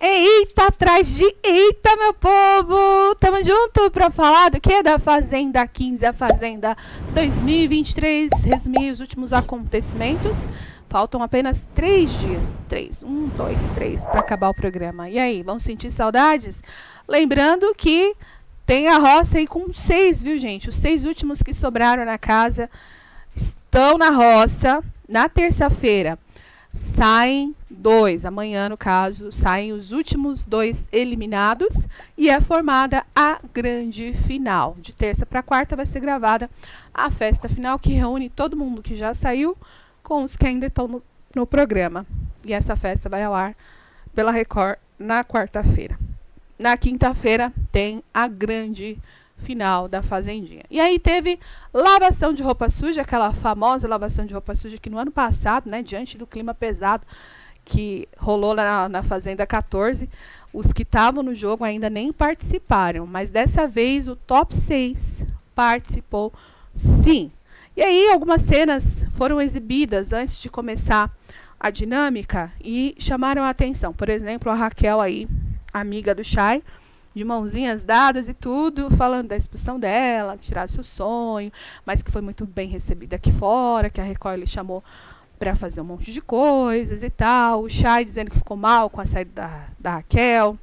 Eita, atrás de eita, meu povo! Tamo junto pra falar do que? Da Fazenda 15, a Fazenda 2023. Resumir os últimos acontecimentos. Faltam apenas 3 dias. 3, 1, 2, 3 pra acabar o programa. E aí, vão sentir saudades? Lembrando que tem a roça aí com 6, viu, gente? Os 6 últimos que sobraram na casa estão na roça. Na terça-feira saem 2, amanhã no caso, saem os últimos 2 eliminados e é formada a grande final. De terça para quarta vai ser gravada a festa final que reúne todo mundo que já saiu com os que ainda estão no programa. E essa festa vai ao ar pela Record na quarta-feira. Na quinta-feira tem a grande final da Fazendinha. E aí teve lavação de roupa suja, aquela famosa lavação de roupa suja que no ano passado, né, diante do clima pesado que rolou na Fazenda 14, os que estavam no jogo ainda nem participaram, mas dessa vez o top 6 participou sim. E aí algumas cenas foram exibidas antes de começar a dinâmica e chamaram a atenção. Por exemplo, a Raquel aí, amiga do Chay, de mãozinhas dadas e tudo, falando da expulsão dela, que tirasse o sonho, mas que foi muito bem recebida aqui fora, que a Record lhe chamou para fazer um monte de coisas e tal. O Chay dizendo que ficou mal com a saída da Raquel.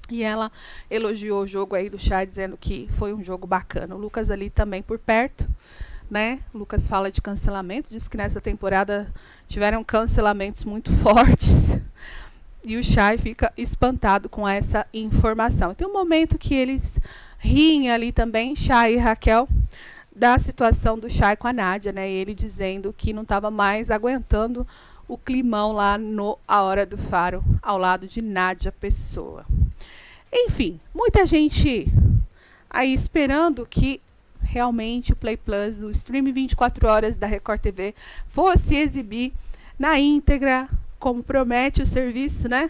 E ela elogiou o jogo aí do Chay, dizendo que foi um jogo bacana. O Lucas ali também por perto, né? O Lucas fala de cancelamento, diz que nessa temporada tiveram cancelamentos muito fortes. E o Chay fica espantado com essa informação. Tem um momento que eles riem ali também, Chay e Raquel, da situação do Chay com a Nádia, né? Ele dizendo que não estava mais aguentando o climão lá no A Hora do Faro, ao lado de Nádia Pessoa. Enfim, muita gente aí esperando que realmente o Play Plus, o stream 24 horas da Record TV, fosse exibir na íntegra, como promete o serviço, né?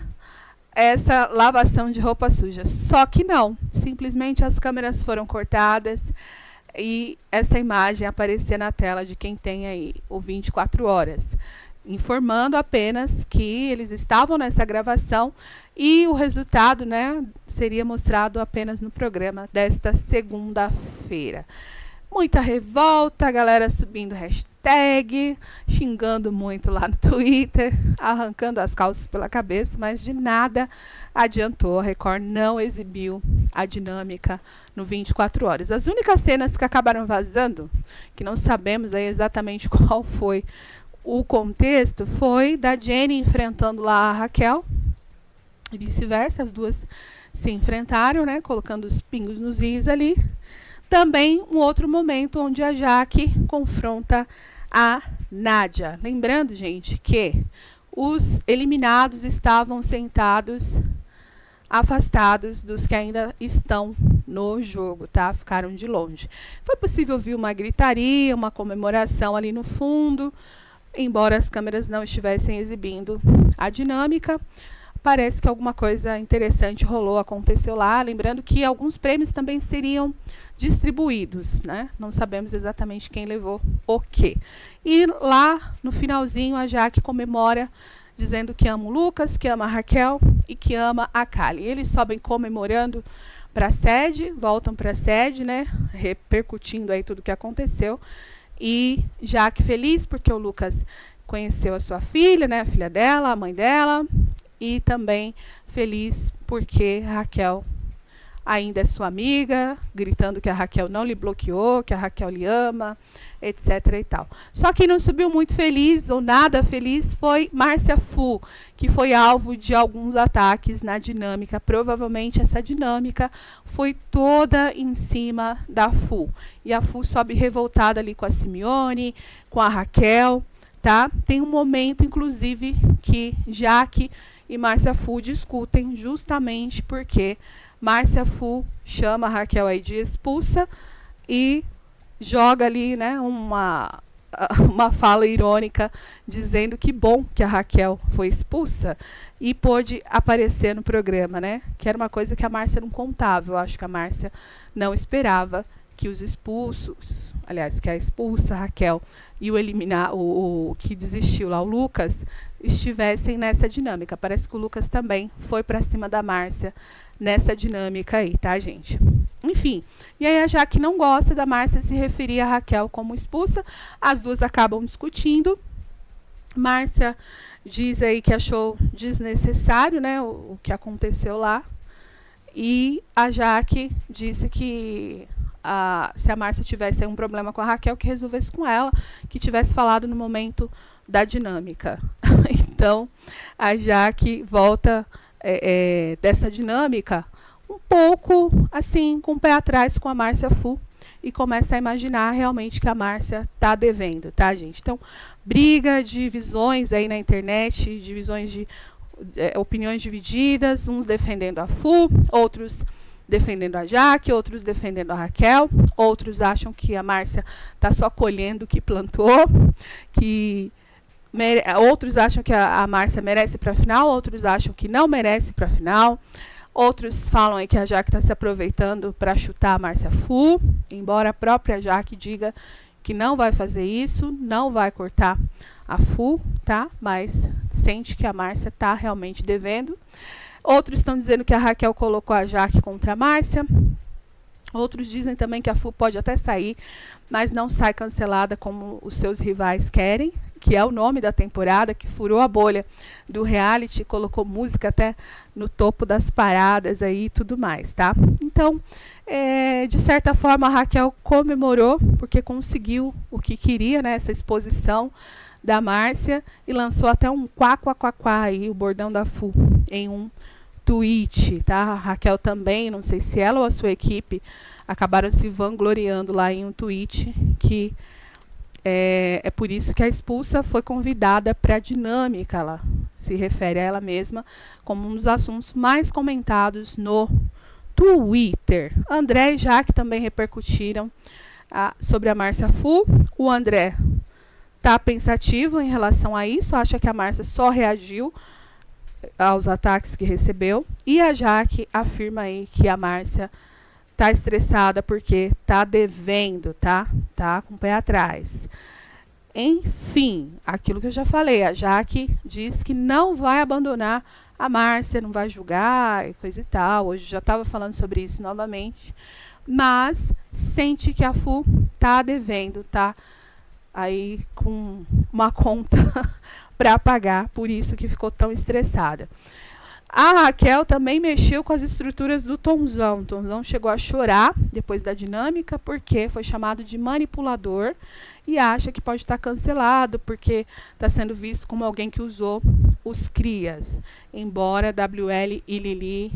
Essa lavação de roupa suja. Só que não. Simplesmente as câmeras foram cortadas e essa imagem aparecia na tela de quem tem aí o 24 horas. Informando apenas que eles estavam nessa gravação e o resultado, né, seria mostrado apenas no programa desta segunda-feira. Muita revolta, a galera subindo hashtag, xingando muito lá no Twitter, arrancando as calças pela cabeça, mas de nada adiantou. A Record não exibiu a dinâmica no 24 horas. As únicas cenas que acabaram vazando, que não sabemos aí exatamente qual foi o contexto, foi da Jenny enfrentando lá a Raquel e vice-versa. As duas se enfrentaram, né, colocando os pingos nos is ali. Também um outro momento onde a Jaque confronta a Nádia. Lembrando, gente, que os eliminados estavam sentados, afastados dos que ainda estão no jogo, tá? Ficaram de longe. Foi possível ouvir uma gritaria, uma comemoração ali no fundo, embora as câmeras não estivessem exibindo a dinâmica. Parece que alguma coisa interessante rolou, aconteceu lá. Lembrando que alguns prêmios também seriam distribuídos, né? Não sabemos exatamente quem levou o quê. E lá, no finalzinho, a Jaque comemora, dizendo que ama o Lucas, que ama a Raquel e que ama a Kali. Eles sobem comemorando para a sede, voltam para a sede, né? Repercutindo aí tudo o que aconteceu. E Jaque feliz porque o Lucas conheceu a sua filha, né? A filha dela, a mãe dela. E também feliz porque a Raquel ainda é sua amiga, gritando que a Raquel não lhe bloqueou, que a Raquel lhe ama, etc. e tal. Só quem não subiu muito feliz ou nada feliz foi Márcia Fu, que foi alvo de alguns ataques na dinâmica. Provavelmente essa dinâmica foi toda em cima da Fu. E a Fu sobe revoltada ali com a Simeone, com a Raquel, tá? Tem um momento, inclusive, que Jaque e Márcia Fu discutem justamente porque Márcia Fu chama a Raquel aí de expulsa e joga ali, né, uma fala irônica dizendo que bom que a Raquel foi expulsa e pôde aparecer no programa, né? Que era uma coisa que a Márcia não contava. Eu acho que a Márcia não esperava que os expulsos, aliás, que a expulsa Raquel e o que desistiu lá, o Lucas, estivessem nessa dinâmica. Parece que o Lucas também foi para cima da Márcia nessa dinâmica aí, tá, gente? Enfim, e aí a Jaque não gosta da Márcia se referir a Raquel como expulsa. As duas acabam discutindo. Márcia diz aí que achou desnecessário, né, o que aconteceu lá. E a Jaque disse que se a Márcia tivesse um problema com a Raquel, que resolvesse com ela, que tivesse falado no momento da dinâmica. Então, a Jaque volta dessa dinâmica um pouco, assim, com o pé atrás com a Márcia Fu e começa a imaginar realmente que a Márcia está devendo, tá, gente? Então, briga, divisões aí na internet, divisões de opiniões divididas, uns defendendo a Fu, outros defendendo a Jaque, outros defendendo a Raquel, outros acham que a Márcia está só colhendo o que plantou, que outros acham que a Márcia merece para a final, outros acham que não merece para a final, outros falam aí que a Jaque está se aproveitando para chutar a Márcia Fu, embora a própria Jaque diga que não vai fazer isso, não vai cortar a Fu, tá? Mas sente que a Márcia está realmente devendo. Outros estão dizendo que a Raquel colocou a Jaque contra a Márcia. Outros dizem também que a Fu pode até sair, mas não sai cancelada como os seus rivais querem, que é o nome da temporada, que furou a bolha do reality, colocou música até no topo das paradas aí e tudo mais, tá? Então, de certa forma, a Raquel comemorou, porque conseguiu o que queria, né? Essa exposição da Márcia, e lançou até um quá, quá, quá, quá aí, o bordão da Fu, em um tweet, tá? A Raquel também, não sei se ela ou a sua equipe acabaram se vangloriando lá em um tweet, que é por isso que a expulsa foi convidada para a dinâmica. Ela se refere a ela mesma como um dos assuntos mais comentados no Twitter. André e Jaque também repercutiram sobre a Márcia Fu. O André está pensativo em relação a isso, acha que a Márcia só reagiu aos ataques que recebeu, e a Jaque afirma aí que a Márcia tá estressada porque tá devendo, tá com o pé atrás. Enfim, aquilo que eu já falei, a Jaque diz que não vai abandonar a Márcia, não vai julgar e coisa e tal. Hoje já estava falando sobre isso novamente, mas sente que a Fu tá devendo, tá aí com uma conta para pagar, por isso que ficou tão estressada. A Raquel também mexeu com as estruturas do Tonzão. O Tonzão chegou a chorar depois da dinâmica, porque foi chamado de manipulador e acha que pode estar cancelado, porque está sendo visto como alguém que usou os crias. Embora WL e Lili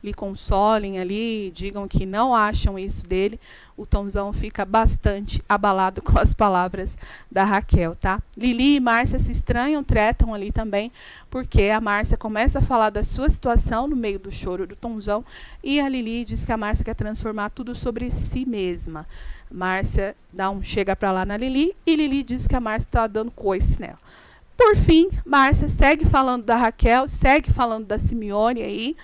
lhe consolem ali, digam que não acham isso dele, o Tonzão fica bastante abalado com as palavras da Raquel, tá? Lili e Márcia se estranham, tretam ali também, porque a Márcia começa a falar da sua situação no meio do choro do Tonzão, e a Lili diz que a Márcia quer transformar tudo sobre si mesma. Márcia dá um chega pra lá na Lili, e Lili diz que a Márcia está dando coice nela. Por fim, Márcia segue falando da Raquel, segue falando da Simeone aí,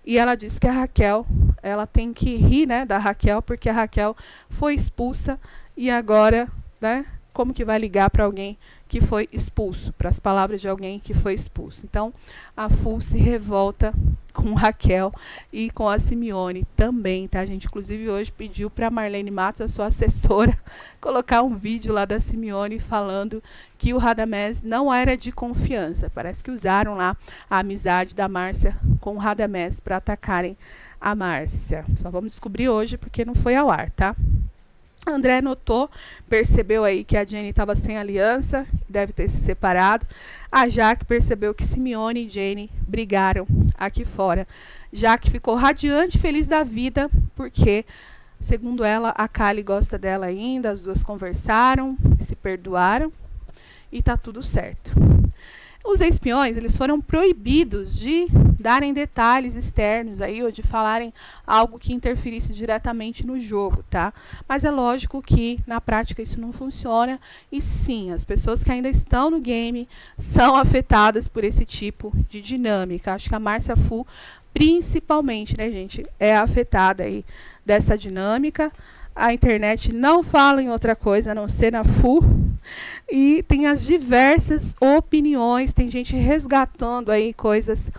e ela diz que a Raquel, ela tem que rir, né, da Raquel, porque a Raquel foi expulsa e agora, né, como que vai ligar para alguém que foi expulso, para as palavras de alguém que foi expulso. Então, a Fu se revolta com Raquel e com a Simeone também, tá, gente? Inclusive, hoje pediu para Marlene Matos, a sua assessora, colocar um vídeo lá da Simeone falando que o Radamés não era de confiança. Parece que usaram lá a amizade da Márcia com o Radamés para atacarem a Márcia. Só vamos descobrir hoje porque não foi ao ar, tá? André notou, percebeu aí que a Jenny estava sem aliança, deve ter se separado. A Jaque percebeu que Simeone e Jenny brigaram aqui fora. Jaque ficou radiante, feliz da vida, porque, segundo ela, a Kali gosta dela ainda, as duas conversaram, se perdoaram e tá tudo certo. Os espiões, eles foram proibidos de darem detalhes externos aí, ou de falarem algo que interferisse diretamente no jogo, tá? Mas é lógico que, na prática, isso não funciona. E sim, as pessoas que ainda estão no game são afetadas por esse tipo de dinâmica. Acho que a Márcia Fu, principalmente, né, gente, é afetada aí dessa dinâmica. A internet não fala em outra coisa, a não ser na Fu. E tem as diversas opiniões, tem gente resgatando aí coisas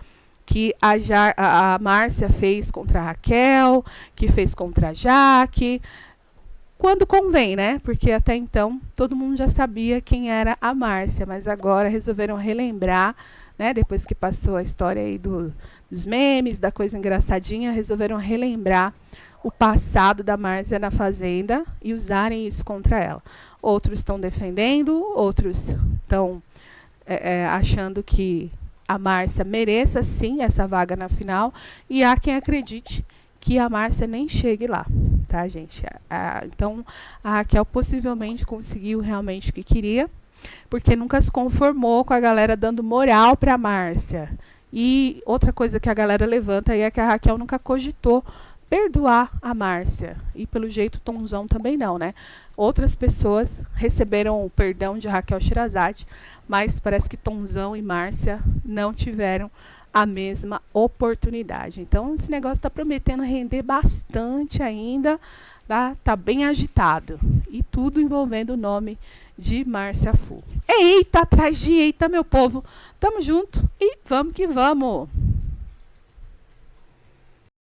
que a Márcia fez contra a Raquel, que fez contra a Jaque, quando convém, né? Porque até então todo mundo já sabia quem era a Márcia, mas agora resolveram relembrar, né? Depois que passou a história aí dos memes, da coisa engraçadinha, resolveram relembrar o passado da Márcia na Fazenda e usarem isso contra ela. Outros estão defendendo, outros estão achando que a Márcia mereça sim essa vaga na final, e há quem acredite que a Márcia nem chegue lá, tá, gente? Então, a Raquel possivelmente conseguiu realmente o que queria, porque nunca se conformou com a galera dando moral para a Márcia. E outra coisa que a galera levanta aí é que a Raquel nunca cogitou perdoar a Márcia. E pelo jeito Tonzão também não, né? Outras pessoas receberam o perdão de Raquel Sherazade, mas parece que Tonzão e Márcia não tiveram a mesma oportunidade. Então, esse negócio está prometendo render bastante ainda, tá bem agitado. E tudo envolvendo o nome de Márcia Fu. Eita, atrás de eita, meu povo. Tamo junto e vamos que vamos.